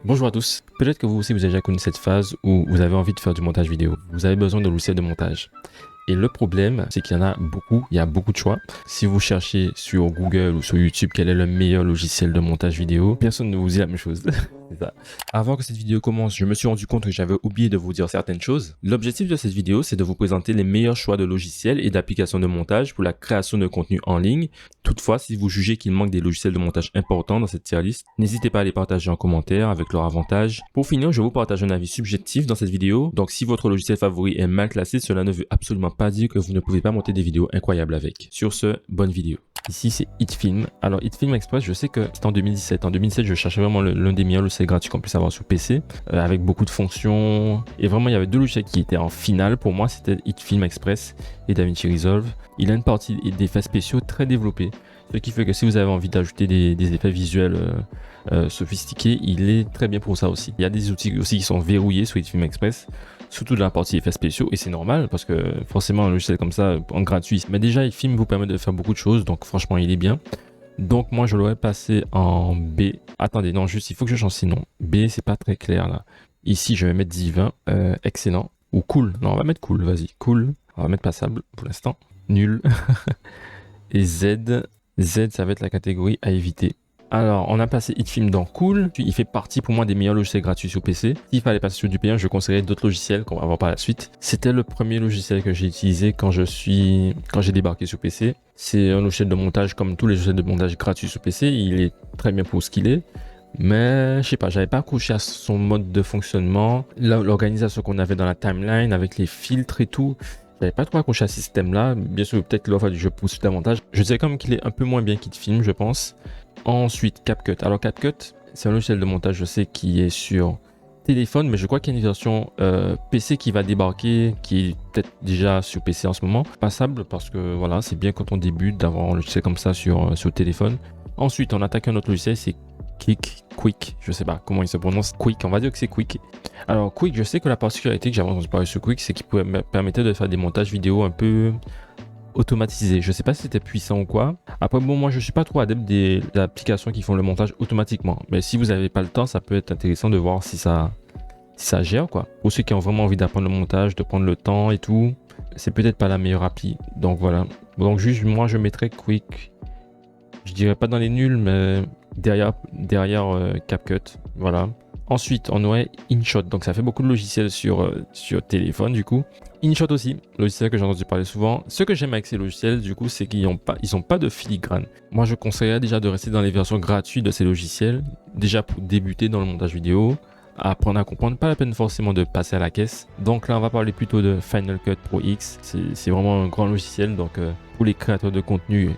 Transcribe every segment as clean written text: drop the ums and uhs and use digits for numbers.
Bonjour à tous, peut-être que vous aussi vous avez déjà connu cette phase où vous avez envie de faire du montage vidéo. Vous avez besoin de logiciels de montage. Et le problème, c'est qu'il y en a beaucoup, il y a beaucoup de choix. Si vous cherchez sur Google ou sur YouTube quel est le meilleur logiciel de montage vidéo, personne ne vous dit la même chose. C'est ça. Avant que cette vidéo commence, je me suis rendu compte que j'avais oublié de vous dire certaines choses. L'objectif de cette vidéo, c'est de vous présenter les meilleurs choix de logiciels et d'applications de montage pour la création de contenu en ligne. Toutefois, si vous jugez qu'il manque des logiciels de montage importants dans cette tier list, n'hésitez pas à les partager en commentaire avec leurs avantages. Pour finir, je vous partage un avis subjectif dans cette vidéo. Donc si votre logiciel favori est mal classé, cela ne veut absolument pas dire que vous ne pouvez pas monter des vidéos incroyables avec. Sur ce, bonne vidéo. Ici, c'est HitFilm. Alors, HitFilm Express, je sais que c'était en 2017. En 2017, je cherchais vraiment l'un des meilleurs logiciels gratuits qu'on puisse avoir sur PC, avec beaucoup de fonctions. Et vraiment, il y avait deux logiciels qui étaient en finale. Pour moi, c'était HitFilm Express et DaVinci Resolve. Il a une partie d'effets spéciaux très développée, ce qui fait que si vous avez envie d'ajouter des effets visuels sophistiqués, il est très bien pour ça aussi. Il y a des outils aussi qui sont verrouillés sur HitFilm Express, surtout de la partie effets spéciaux, et c'est normal parce que forcément un logiciel comme ça en gratuit, mais déjà HitFilm vous permet de faire beaucoup de choses, donc franchement il est bien. Donc moi je l'aurais passé en B. Attendez, non, juste il faut que je change sinon. B, c'est pas très clair là. Ici je vais mettre divin, excellent, ou cool. Non, on va mettre cool, vas-y, cool. On va mettre passable pour l'instant. Nul. Et Z ça va être la catégorie à éviter. Alors, on a passé HitFilm dans Cool. Il fait partie pour moi des meilleurs logiciels gratuits sur PC. S'il fallait passer sur du payant, je conseillerais d'autres logiciels qu'on va voir par la suite. C'était le premier logiciel que j'ai utilisé quand j'ai débarqué sur PC. C'est un logiciel de montage comme tous les logiciels de montage gratuits sur PC. Il est très bien pour ce qu'il est. Mais je sais pas, j'avais pas accroché à son mode de fonctionnement, l'organisation qu'on avait dans la timeline avec les filtres et tout. J'avais pas trop accroché à ce système-là. Bien sûr, peut-être que l'offre du jeu pousse davantage. Je dirais quand même qu'il est un peu moins bien qu'HitFilm, je pense. Ensuite, CapCut. Alors, CapCut, c'est un logiciel de montage, je sais, qui est sur téléphone, mais je crois qu'il y a une version PC qui va débarquer, qui est peut-être déjà sur PC en ce moment. Passable, parce que voilà, c'est bien quand on débute d'avoir un logiciel comme ça sur téléphone. Ensuite, on attaque un autre logiciel, c'est Quick, je sais pas comment il se prononce, Quick, on va dire que c'est Quick. Alors Quick, je sais que la particularité que j'avais entendu parler sur Quick, c'est qu'il permettait de faire des montages vidéo un peu automatisés. Je sais pas si c'était puissant ou quoi. Après bon, moi je suis pas trop adepte des applications qui font le montage automatiquement, mais si vous n'avez pas le temps, ça peut être intéressant de voir si ça gère quoi. Pour ceux qui ont vraiment envie d'apprendre le montage, de prendre le temps et tout, c'est peut-être pas la meilleure appli. Donc voilà. Donc juste moi je mettrais Quick. Je dirais pas dans les nuls, mais derrière CapCut, voilà. Ensuite, on aurait InShot, donc ça fait beaucoup de logiciels sur téléphone du coup. InShot aussi, logiciel que j'ai entendu parler souvent. Ce que j'aime avec ces logiciels du coup, c'est qu'ils n'ont pas de filigrane. Moi, je conseillerais déjà de rester dans les versions gratuites de ces logiciels, déjà pour débuter dans le montage vidéo, apprendre à comprendre, pas la peine forcément de passer à la caisse. Donc là, on va parler plutôt de Final Cut Pro X. C'est vraiment un grand logiciel, donc pour les créateurs de contenu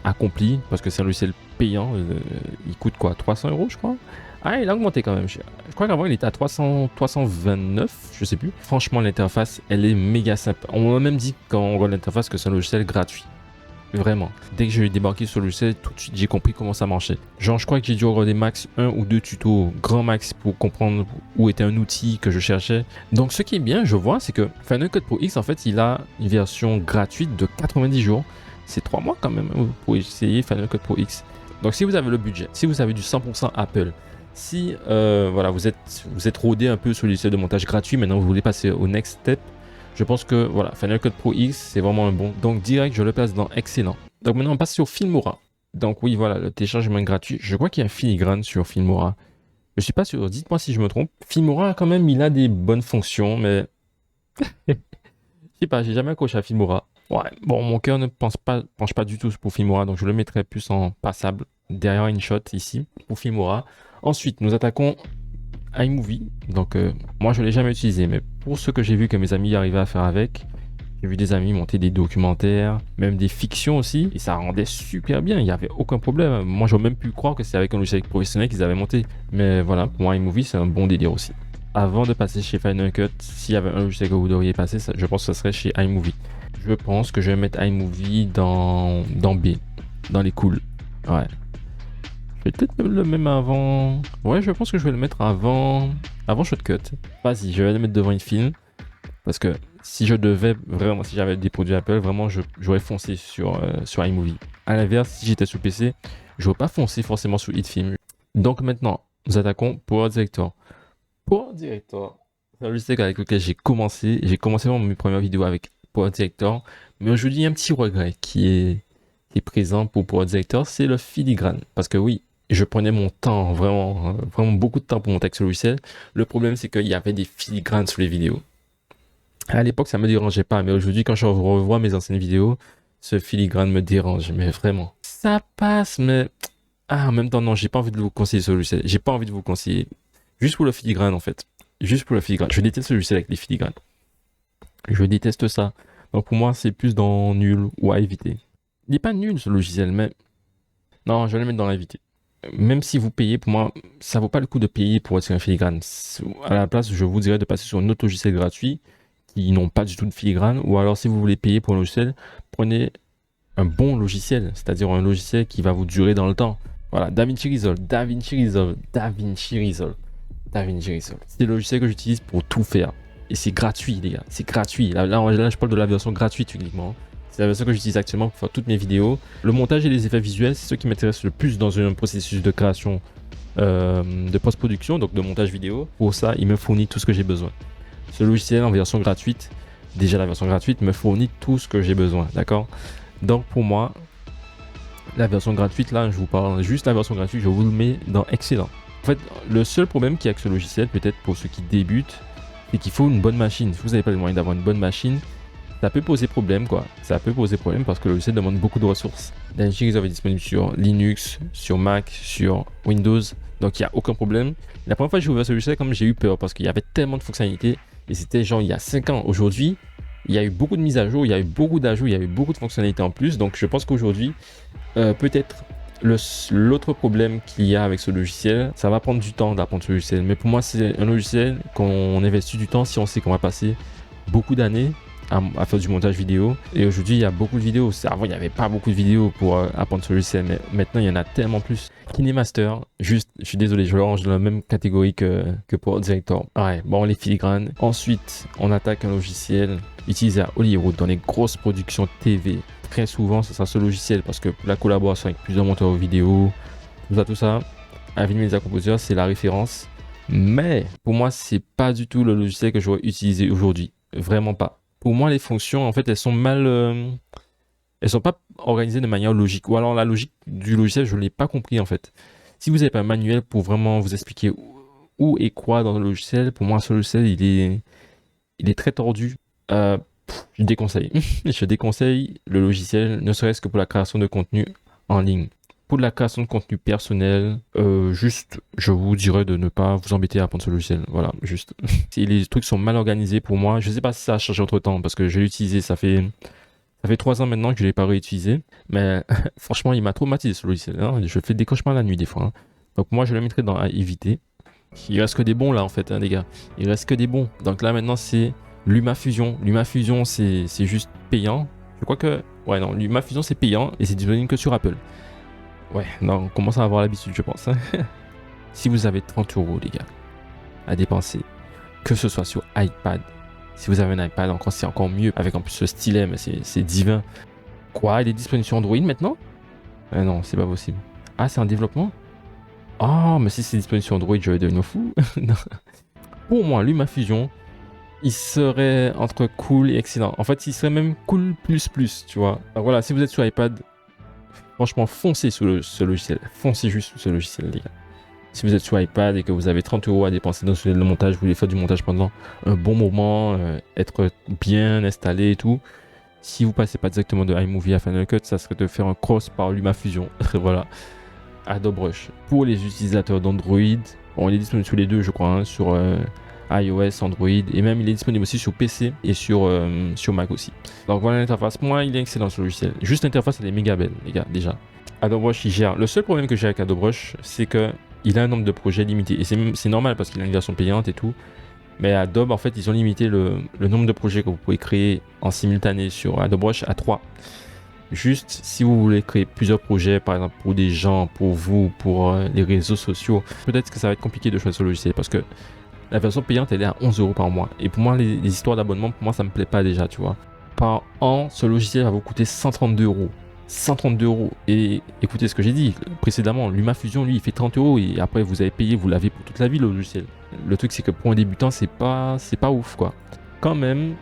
accompli, parce que c'est un logiciel payant, il coûte quoi, 300 € je crois. Ah, il a augmenté quand même. Je crois qu'avant il était à 329, je sais plus. Franchement, l'interface, elle est méga simple. On m'a même dit quand on voit l'interface que c'est un logiciel gratuit. Vraiment. Dès que j'ai débarqué sur le logiciel, tout de suite j'ai compris comment ça marchait. Genre, je crois que j'ai dû regarder max 1 ou 2 tutos, grand max, pour comprendre où était un outil que je cherchais. Donc, ce qui est bien, je vois, c'est que Final Cut Pro X, en fait, il a une version gratuite de 90 jours. C'est 3 mois quand même pour essayer Final Cut Pro X. Donc si vous avez le budget, si vous avez du 100% Apple, si voilà, vous êtes rodé un peu sur les logiciels de montage gratuit, maintenant vous voulez passer au next step, je pense que voilà, Final Cut Pro X c'est vraiment un bon. Donc direct je le place dans excellent. Donc maintenant on passe sur Filmora. Donc oui voilà, le téléchargement est gratuit. Je crois qu'il y a un filigrane sur Filmora. Je suis pas sûr, dites-moi si je me trompe. Filmora quand même il a des bonnes fonctions, mais je sais pas, j'ai jamais accroché à Filmora. Ouais, bon, mon cœur ne penche pas du tout pour Filmora, donc je le mettrai plus en passable derrière InShot ici pour Filmora. Ensuite, nous attaquons iMovie. Donc, moi, je ne l'ai jamais utilisé, mais pour ce que j'ai vu que mes amis arrivaient à faire avec, j'ai vu des amis monter des documentaires, même des fictions aussi, et ça rendait super bien, il n'y avait aucun problème. Moi, j'aurais même pu croire que c'est avec un logiciel professionnel qu'ils avaient monté. Mais voilà, pour moi, iMovie, c'est un bon délire aussi. Avant de passer chez Final Cut, s'il y avait un logiciel que vous devriez passer, je pense que ce serait chez iMovie. Je pense que je vais mettre iMovie dans B, dans les cools. Ouais. Je vais peut-être le mettre avant. Ouais, je pense que je vais le mettre avant Shotcut. Vas-y, je vais le mettre devant InFilm. Parce que si je devais vraiment, si j'avais des produits Apple, vraiment, j'aurais foncé sur iMovie. À l'inverse, si j'étais sur PC, j'aurais pas foncé forcément sur HitFilm. Donc maintenant, nous attaquons Power Director. Power Director, c'est un logiciel avec lequel j'ai commencé. J'ai commencé vraiment mes premières vidéos avec Power Director. Mais aujourd'hui, il y a un petit regret qui est présent pour Power Director, c'est le filigrane. Parce que oui, je prenais mon temps, vraiment, vraiment beaucoup de temps pour monter avec ce logiciel. Le problème, c'est qu'il y avait des filigranes sur les vidéos. À l'époque, ça me dérangeait pas, mais aujourd'hui, quand je revois mes anciennes vidéos, ce filigrane me dérange, mais vraiment. Ça passe, mais en même temps, non, j'ai pas envie de vous conseiller ce logiciel. J'ai pas envie de vous conseiller. Juste pour le filigrane, en fait. Juste pour le filigrane. Je déteste ce logiciel avec les filigranes. Je déteste ça. Donc pour moi, c'est plus dans nul ou à éviter. Il n'est pas nul ce logiciel, mais non, je vais le mettre dans l'invité. Même si vous payez, pour moi, ça vaut pas le coup de payer pour être un filigrane. À la place, je vous dirais de passer sur un autre logiciel gratuit qui n'ont pas du tout de filigrane. Ou alors, si vous voulez payer pour un logiciel, prenez un bon logiciel, c'est-à-dire un logiciel qui va vous durer dans le temps. Voilà, DaVinci Resolve, DaVinci Resolve, DaVinci Resolve, DaVinci Resolve. C'est le logiciel que j'utilise pour tout faire. Et c'est gratuit, les gars, c'est gratuit. Là, je parle de la version gratuite uniquement. C'est la version que j'utilise actuellement pour faire toutes mes vidéos. Le montage et les effets visuels, c'est ce qui m'intéresse le plus dans un processus de création de post-production, donc de montage vidéo. Pour ça, il me fournit tout ce que j'ai besoin. Ce logiciel en version gratuite, déjà la version gratuite, me fournit tout ce que j'ai besoin, d'accord? Donc pour moi, la version gratuite, là, je vous parle juste la version gratuite, je vous le mets dans excellent. En fait, le seul problème qu'il y a avec ce logiciel, peut-être pour ceux qui débutent, c'est qu'il faut une bonne machine. Si vous n'avez pas les moyens d'avoir une bonne machine, ça peut poser problème, quoi. Ça peut poser problème parce que le logiciel demande beaucoup de ressources. DaVinci Resolve est disponible sur Linux, sur Mac, sur Windows, donc il n'y a aucun problème. La première fois que j'ai ouvert ce logiciel, comme j'ai eu peur parce qu'il y avait tellement de fonctionnalités et c'était genre il y a 5 ans. Aujourd'hui, il y a eu beaucoup de mises à jour, il y a eu beaucoup d'ajouts, il y a eu beaucoup de fonctionnalités en plus. Donc je pense qu'aujourd'hui, peut-être l'autre problème qu'il y a avec ce logiciel, ça va prendre du temps d'apprendre ce logiciel. Mais pour moi, c'est un logiciel qu'on investit du temps si on sait qu'on va passer beaucoup d'années à faire du montage vidéo. Et aujourd'hui, il y a beaucoup de vidéos. Avant, il n'y avait pas beaucoup de vidéos pour apprendre ce logiciel, mais maintenant, il y en a tellement plus. KineMaster, juste, je suis désolé, je le range dans la même catégorie que Power Director. Ouais, bon, les filigranes. Ensuite, on attaque un logiciel utilisé à Hollywood dans les grosses productions TV. Très souvent, ce sera ce logiciel parce que la collaboration avec plusieurs monteurs vidéo, tout ça, Avid Media Composer, c'est la référence. Mais pour moi, c'est pas du tout le logiciel que j'aurais utilisé aujourd'hui. Vraiment pas. Pour moi, les fonctions, en fait, elles sont mal... elles sont pas organisées de manière logique. Ou alors, la logique du logiciel, je ne l'ai pas compris, en fait. Si vous n'avez pas un manuel pour vraiment vous expliquer où et quoi dans le logiciel, pour moi, ce logiciel, il est très tordu. Je déconseille. Je déconseille le logiciel, ne serait-ce que pour la création de contenu en ligne. Pour de la création de contenu personnel, juste, je vous dirais de ne pas vous embêter à apprendre ce logiciel. Voilà, juste. Si les trucs sont mal organisés pour moi, je ne sais pas si ça a changé entre temps, parce que je l'ai utilisé, ça fait 3 ans maintenant que je ne l'ai pas réutilisé. Mais franchement, il m'a traumatisé ce logiciel. Hein. Je fais des cauchemars la nuit des fois. Hein. Donc moi, je le mettrais dans à éviter. Il reste que des bons là, en fait, hein, les gars. Il reste que des bons. Donc là, maintenant, c'est LumaFusion. LumaFusion, c'est juste payant. Je crois que... Ouais, non, LumaFusion, c'est payant et c'est disponible que sur Apple. Ouais, non, on commence à avoir l'habitude, je pense. Si vous avez 30 €, les gars, à dépenser, que ce soit sur iPad, si vous avez un iPad, c'est encore mieux, avec en plus ce stylet, mais c'est divin. Quoi, il est disponible sur Android maintenant? Non, c'est pas possible. Ah, c'est en développement? Oh, mais si c'est disponible sur Android, je vais devenir fou. Pour moi, LumaFusion, il serait entre cool et excellent. En fait, il serait même cool plus, tu vois. Alors voilà, si vous êtes sur iPad, franchement, foncez sur ce logiciel. Foncez juste sur ce logiciel, les gars. Si vous êtes sur iPad et que vous avez 30 € à dépenser dans le montage, vous voulez faire du montage pendant un bon moment, être bien installé et tout, si vous passez pas directement de iMovie à Final Cut, ça serait de faire un cross par LumaFusion. Voilà. Adobe Rush. Pour les utilisateurs d'Android, bon, il est disponible sur les deux, je crois, hein, sur iOS, Android, et même il est disponible aussi sur PC et sur Mac aussi. Donc voilà l'interface. Pour moi, il est excellent ce logiciel. Juste l'interface, elle est méga belle, les gars, déjà. Adobe Rush, il gère. Le seul problème que j'ai avec Adobe Rush, c'est que il a un nombre de projets limité. Et c'est normal parce qu'il a une version payante et tout. Mais Adobe, en fait, ils ont limité le nombre de projets que vous pouvez créer en simultané sur Adobe Rush à 3. Juste, si vous voulez créer plusieurs projets, par exemple pour des gens, pour vous, pour les réseaux sociaux, peut-être que ça va être compliqué de choisir ce logiciel parce que la version payante, elle est à 11 € par mois. Et pour moi, les histoires d'abonnement, pour moi, ça me plaît pas déjà, tu vois. Par an, ce logiciel va vous coûter 132 €. 132 euros. Et écoutez ce que j'ai dit précédemment, LumaFusion, lui, il fait 30 euros et après, vous avez payé, vous l'avez pour toute la vie, le logiciel. Le truc, c'est que pour un débutant, c'est pas ouf, quoi. Quand même,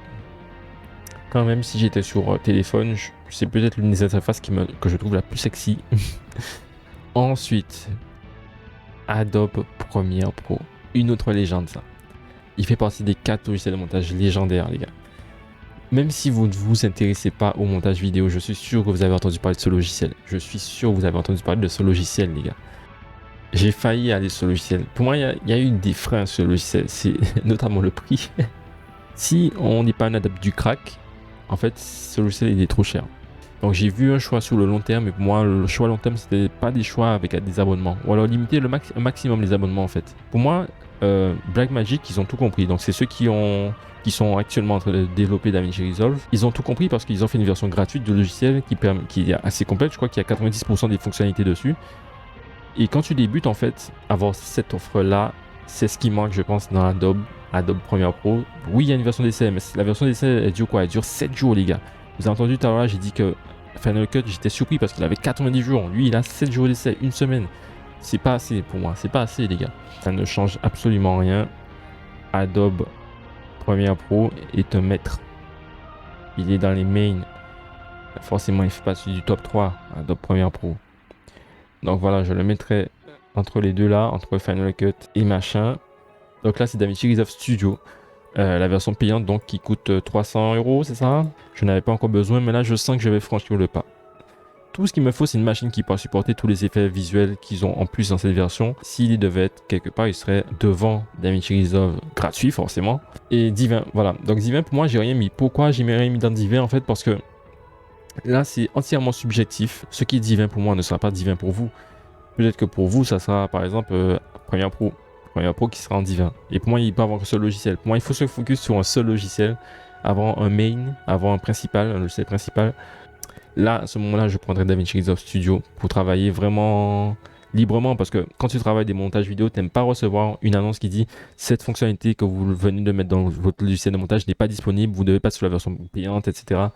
si j'étais sur téléphone, c'est peut-être l'une des interfaces que je trouve la plus sexy. Ensuite, Adobe Premiere Pro. Une autre légende, ça. Il fait partie des 4 logiciels de montage légendaires, les gars. Même si vous ne vous intéressez pas au montage vidéo, je suis sûr que vous avez entendu parler de ce logiciel. Je suis sûr que vous avez entendu parler de ce logiciel, les gars. J'ai failli aller sur ce logiciel. Pour moi, il y a eu des freins sur le logiciel. C'est notamment le prix. Si on n'est pas un adepte du crack, en fait, ce logiciel il est trop cher. Donc j'ai vu un choix sur le long terme, et pour moi, le choix long terme, c'était pas des choix avec des abonnements. Ou alors limiter le maximum les abonnements, en fait. Pour moi, Blackmagic, ils ont tout compris. Donc c'est ceux qui sont actuellement en train de développer DaVinci Resolve. Ils ont tout compris parce qu'ils ont fait une version gratuite du logiciel qui est assez complète. Je crois qu'il y a 90% des fonctionnalités dessus. Et quand tu débutes, en fait, avoir cette offre-là, c'est ce qui manque, je pense, dans Adobe Premiere Pro. Oui, il y a une version d'essai, mais la version d'essai, elle dure quoi? Elle dure 7 jours, les gars. Vous avez entendu tout à l'heure, j'ai dit que Final Cut, j'étais surpris parce qu'il avait 90 jours. Lui, il a 7 jours d'essai, une semaine. C'est pas assez pour moi, c'est pas assez, les gars. Ça ne change absolument rien. Adobe Premiere Pro est un maître. Il est dans les mains. Forcément, il fait partie du top 3, Adobe Premiere Pro. Donc voilà, je le mettrai entre les deux là, entre Final Cut et machin. Donc là, c'est DaVinci Resolve Studio. La version payante donc qui coûte 300 euros, c'est ça? Je n'avais pas encore besoin, mais là, je sens que je vais franchir le pas. Tout ce qu'il me faut, c'est une machine qui pourra supporter tous les effets visuels qu'ils ont en plus dans cette version. S'il devait être quelque part, il serait devant DaVinci Resolve gratuit, forcément. Et Divin, voilà. Donc Divin, pour moi, j'ai rien mis. Pourquoi j'ai rien mis dans Divin, en fait? Parce que là, c'est entièrement subjectif. Ce qui est divin pour moi ne sera pas divin pour vous. Peut-être que pour vous, ça sera par exemple Premiere Pro qui sera en divin. Et pour moi, il peut avoir un seul logiciel. Pour moi, il faut se focus sur un seul logiciel avant un main, avant un principal, un logiciel principal. Là, à ce moment-là, je prendrai DaVinci Resolve Studio pour travailler vraiment librement, parce que quand tu travailles des montages vidéo, tu n'aimes pas recevoir une annonce qui dit cette fonctionnalité que vous venez de mettre dans votre logiciel de montage n'est pas disponible, vous devez passer sur la version payante, etc.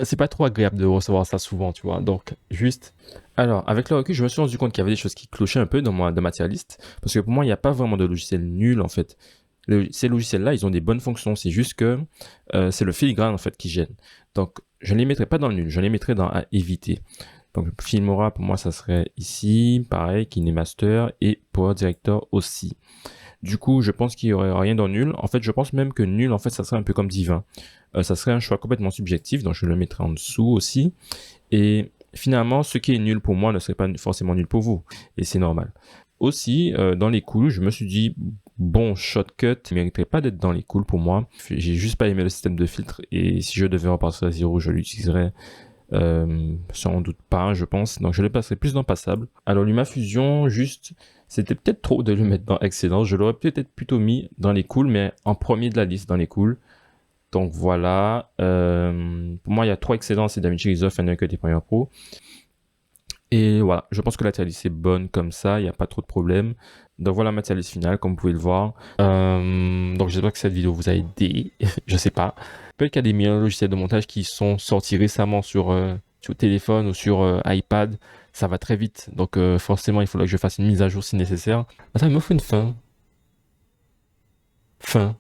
C'est pas trop agréable de recevoir ça souvent, tu vois. Donc, juste. Alors, avec le recul, je me suis rendu compte qu'il y avait des choses qui clochaient un peu dans ma tier list. Parce que pour moi, il n'y a pas vraiment de logiciel nul, en fait. Ces logiciels-là, ils ont des bonnes fonctions. C'est juste que c'est le filigrane, en fait, qui gêne. Donc, je ne les mettrai pas dans le nul. Je les mettrai dans à éviter. Donc, Filmora, pour moi, ça serait ici. Pareil, KineMaster et Power Director aussi. Du coup, je pense qu'il n'y aurait rien dans nul. En fait, je pense même que nul, en fait, ça serait un peu comme divin. Ça serait un choix complètement subjectif, donc je le mettrai en dessous aussi. Et finalement, ce qui est nul pour moi ne serait pas forcément nul pour vous. Et c'est normal. Aussi, dans les cools, je me suis dit, bon, Shotcut ne mériterait pas d'être dans les cools pour moi. J'ai juste pas aimé le système de filtre. Et si je devais repartir à 0, je l'utiliserais sans doute pas, je pense. Donc je le passerai plus dans passable. Alors LumaFusion, juste, c'était peut-être trop de le mettre dans excellence. Je l'aurais peut-être plutôt mis dans les cools, mais en premier de la liste dans les cools. Donc voilà. Pour moi, il y a 3 excellences, c'est DaVinci Resolve, Final Cut et Premiere Pro. Et voilà, je pense que la tier list est bonne comme ça, il n'y a pas trop de problèmes. Donc voilà ma tier list finale, comme vous pouvez le voir. Donc j'espère que cette vidéo vous a aidé, je sais pas. Peut-être qu'il y a des meilleurs logiciels de montage qui sont sortis récemment sur téléphone ou sur iPad. Ça va très vite, donc forcément il faudra que je fasse une mise à jour si nécessaire. Attends, il me faut une fin. Fin.